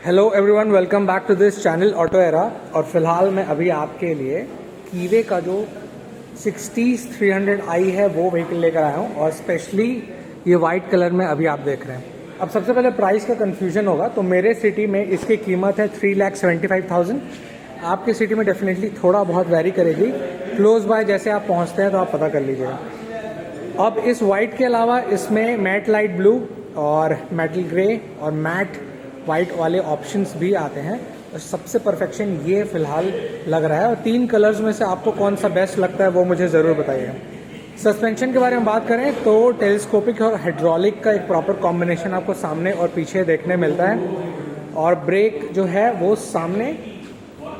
Hello everyone, welcome back to this channel auto era. और फिलहाल मैं अभी आपके लिए कीवे का जो 60300i है वो व्हीकल लेकर आया हूँ, और स्पेशली ये वाइट कलर में अभी आप देख रहे हैं। अब सबसे पहले प्राइस का कन्फ्यूजन होगा, तो मेरे सिटी में इसकी कीमत है 3,75,000। आपकी सिटी में डेफिनेटली थोड़ा बहुत वेरी करेगी, क्लोज बाय जैसे आप पहुँचते हैं तो आप पता कर लीजिएगा। अब इस वाइट के अलावा इसमें मैट लाइट ब्लू और मेटल ग्रे और मैट वाइट वाले ऑप्शंस भी आते हैं। और सबसे परफेक्शन ये फिलहाल लग रहा है, और 3 कलर्स में से आपको कौन सा बेस्ट लगता है वो मुझे ज़रूर बताइएगा। सस्पेंशन के बारे में बात करें तो टेलीस्कोपिक और हाइड्रोलिक का एक प्रॉपर कॉम्बिनेशन आपको सामने और पीछे देखने मिलता है। और ब्रेक जो है वो सामने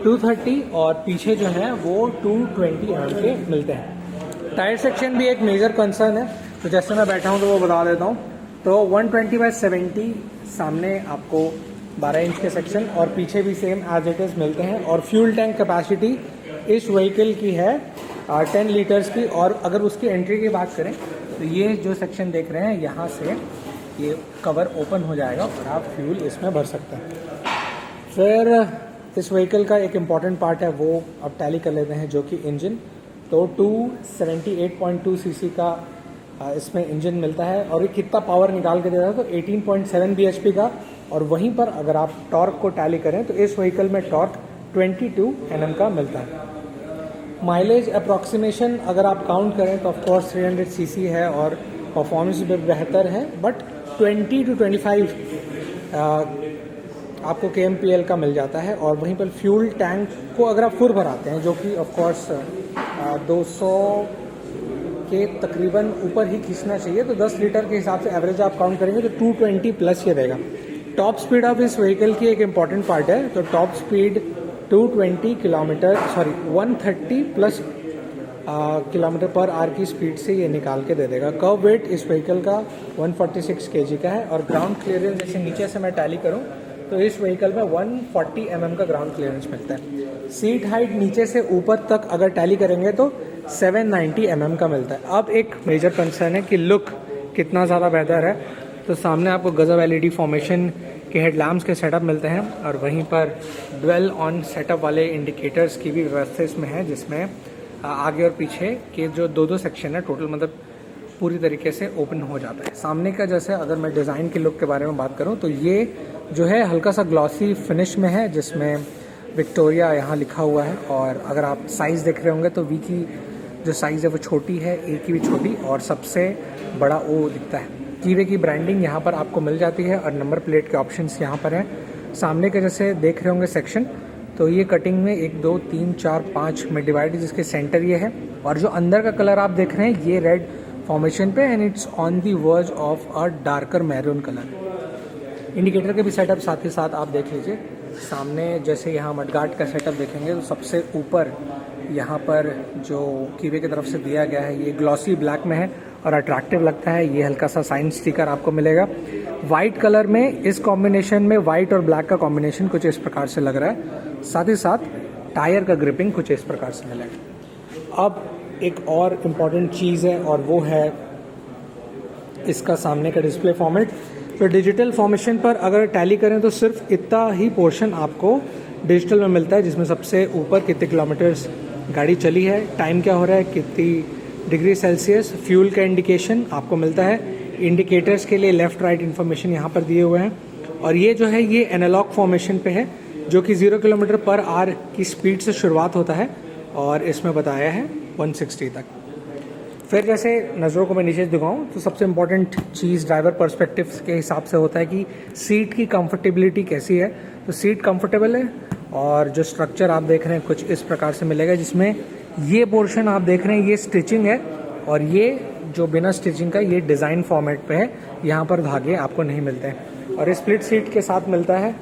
230 और पीछे जो है वो 220 mm के मिलते हैं। टायर सेक्शन भी एक मेजर कंसर्न है, तो जैसे मैं बैठा हूँ तो वो बता देता हूँ। तो 120/70 सामने आपको 12 इंच के सेक्शन, और पीछे भी सेम एज इट इज़ मिलते हैं। और फ्यूल टैंक कैपेसिटी इस व्हीकल की है 10 लीटर्स की। और अगर उसकी एंट्री की बात करें तो ये जो सेक्शन देख रहे हैं, यहाँ से ये कवर ओपन हो जाएगा और आप फ्यूल इसमें भर सकते हैं। फिर इस व्हीकल का एक इम्पॉर्टेंट पार्ट है वो अब टैली कर लेते हैं, जो कि इंजन। तो 278.2 सीसी का इसमें इंजन मिलता है, और ये कितना पावर निकाल के देता है तो 18.7 bhp का। और वहीं पर अगर आप टॉर्क को टैली करें तो इस व्हीकल में टॉर्क 22 Nm का मिलता है। माइलेज अप्रॉक्सीमेशन अगर आप काउंट करें तो ऑफकोर्स 300 सीसी है और परफॉर्मेंस भी बेहतर है, बट 20 to 25 आपको KMPL का मिल जाता है। और वहीं पर फ्यूल टैंक को अगर आप फुल भराते हैं, जो कि ऑफकोर्स 200 के तकरीबन ऊपर ही खींचना चाहिए, तो 10 लीटर के हिसाब से एवरेज आप काउंट करेंगे तो 220 प्लस ये देगा। टॉप स्पीड ऑफ इस व्हीकल की एक इम्पॉर्टेंट पार्ट है, तो top speed 130 plus kilometre per hour की स्पीड से ये निकाल के दे देगा। कर्व वेट इस व्हीकल का 146 kg का है। और ग्राउंड क्लियरेंस जैसे नीचे से मैं टैली करूं तो इस व्हीकल में 140 mm का ग्राउंड क्लियरेंस मिलता है। सीट हाइट नीचे से ऊपर तक अगर टैली करेंगे तो 790 mm का मिलता है। अब एक मेजर कंसर्न है कि लुक कितना ज़्यादा बेहतर है। तो सामने आपको गजब LED फॉर्मेशन के हेडलैम्प्स के सेटअप मिलते हैं, और वहीं पर ड्वेल ऑन सेटअप वाले इंडिकेटर्स की भी व्यवस्था इसमें है, जिसमें आगे और पीछे के जो दो सेक्शन है टोटल मतलब पूरी तरीके से ओपन हो जाता है। सामने का जैसे अगर मैं डिज़ाइन के लुक के बारे में बात करूँ तो ये जो है हल्का सा ग्लॉसी फिनिश में है, जिसमें विक्टोरिया यहाँ लिखा हुआ है। और अगर आप साइज़ देख रहे होंगे तो वी की जो साइज़ है वो छोटी है, ए की भी छोटी, और सबसे बड़ा ओ दिखता है। कीवे की ब्रांडिंग यहाँ पर आपको मिल जाती है, और नंबर प्लेट के ऑप्शंस यहाँ पर हैं। सामने के जैसे देख रहे होंगे सेक्शन, तो ये कटिंग में 1 2 3 4 5 में डिवाइड, जिसके सेंटर ये है। और जो अंदर का कलर आप देख रहे हैं ये रेड फॉर्मेशन पे, and it's on the verge of a darker maroon colour. Indicator के भी सेटअप साथ ही साथ आप देख लीजिए। सामने जैसे यहाँ मडगार्ड का सेटअप देखेंगे तो सबसे ऊपर यहाँ पर जो कीवे की तरफ से दिया गया है ये ग्लॉसी ब्लैक में है और अट्रैक्टिव लगता है। ये हल्का सा साइन स्टिकर आपको मिलेगा वाइट कलर में। इस कॉम्बिनेशन में वाइट और ब्लैक का कॉम्बिनेशन कुछ इस प्रकार से लग रहा है। साथ ही साथ टायर का ग्रिपिंग कुछ इस प्रकार से मिलेगा। अब एक और इम्पॉर्टेंट चीज़ है, और वो है इसका सामने का डिस्प्ले फॉर्मेट। तो डिजिटल फॉर्मेशन पर अगर टैली करें तो सिर्फ इतना ही पोर्शन आपको डिजिटल में मिलता है, जिसमें सबसे ऊपर कितने किलोमीटर्स गाड़ी चली है, टाइम क्या हो रहा है, कितनी डिग्री सेल्सियस, फ्यूल का इंडिकेशन आपको मिलता है। इंडिकेटर्स के लिए लेफ़्ट राइट इन्फॉर्मेशन यहाँ पर दिए हुए हैं। और ये जो है ये एनालॉग फॉर्मेशन पे है, जो कि 0 किलोमीटर पर आवर की स्पीड से शुरुआत होता है, और इसमें बताया है 160 तक। फिर जैसे नज़रों को मैं नीचे दिखाऊं तो सबसे इम्पॉर्टेंट चीज़ ड्राइवर पर्सपेक्टिव के हिसाब से होता है कि सीट की कंफर्टेबिलिटी कैसी है। तो सीट कंफर्टेबल है, और जो स्ट्रक्चर आप देख रहे हैं कुछ इस प्रकार से मिलेगा, जिसमें ये पोर्शन आप देख रहे हैं ये स्टिचिंग है, और ये जो बिना स्टिचिंग का ये डिज़ाइन फॉर्मेट पे है, यहाँ पर धागे आपको नहीं मिलते हैं। और स्प्लिट सीट के साथ मिलता है,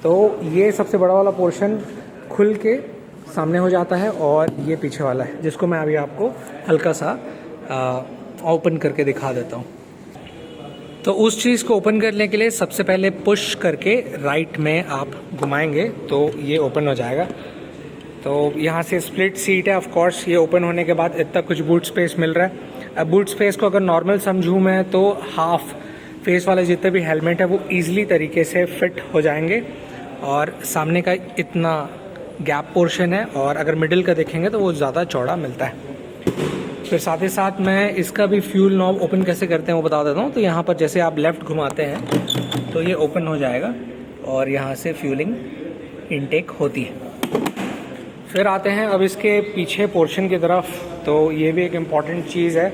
तो ये सबसे बड़ा वाला पोर्शन खुल के सामने हो जाता है, और ये पीछे वाला है जिसको मैं अभी आपको हल्का सा ओपन करके दिखा देता हूँ। तो उस चीज़ को ओपन करने के लिए सबसे पहले पुश करके राइट में आप घुमाएंगे तो ये ओपन हो जाएगा। तो यहाँ से स्प्लिट सीट है, ऑफ कोर्स ये ओपन होने के बाद इतना कुछ बूट स्पेस मिल रहा है। अब बूट स्पेस को अगर नॉर्मल समझूँ मैं तो हाफ फेस वाले जितने भी हेलमेट है वो ईजिली तरीके से फिट हो जाएंगे। और सामने का इतना गैप पोर्शन है, और अगर मिडिल का देखेंगे तो वो ज़्यादा चौड़ा मिलता है। फिर साथ ही साथ मैं इसका भी फ्यूल नॉब ओपन कैसे करते हैं वो बता देता हूँ। तो यहाँ पर जैसे आप लेफ़्ट घुमाते हैं तो ये ओपन हो जाएगा और यहाँ से फ्यूलिंग इनटेक होती है। फिर आते हैं अब इसके पीछे पोर्शन की तरफ। तो ये भी एक इम्पॉर्टेंट चीज़ है,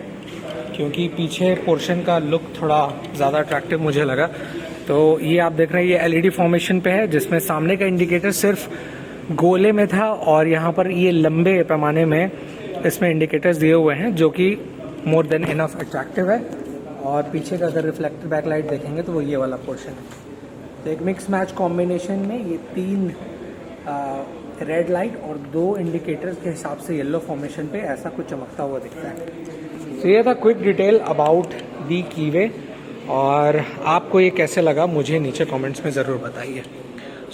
क्योंकि पीछे पोर्शन का लुक थोड़ा ज़्यादा अट्रैक्टिव मुझे लगा। तो ये आप देख रहे हैं, ये एलईडी फॉर्मेशन पे है, जिसमें सामने का इंडिकेटर सिर्फ गोले में था और यहाँ पर ये लंबे पैमाने में इसमें इंडिकेटर्स दिए हुए हैं, जो कि मोर देन इनफ अट्रैक्टिव है। और पीछे का अगर रिफ्लेक्टर बैकलाइट देखेंगे तो वो ये वाला पोर्शन है। तो एक मिक्स मैच कॉम्बिनेशन में ये 3 रेड लाइट और 2 इंडिकेटर्स के हिसाब से येलो फॉर्मेशन पे ऐसा कुछ चमकता हुआ दिखता है। तो ये था क्विक डिटेल अबाउट दी कीवे, और आपको ये कैसे लगा मुझे नीचे कमेंट्स में ज़रूर बताइए।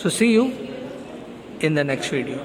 So see you in the next video.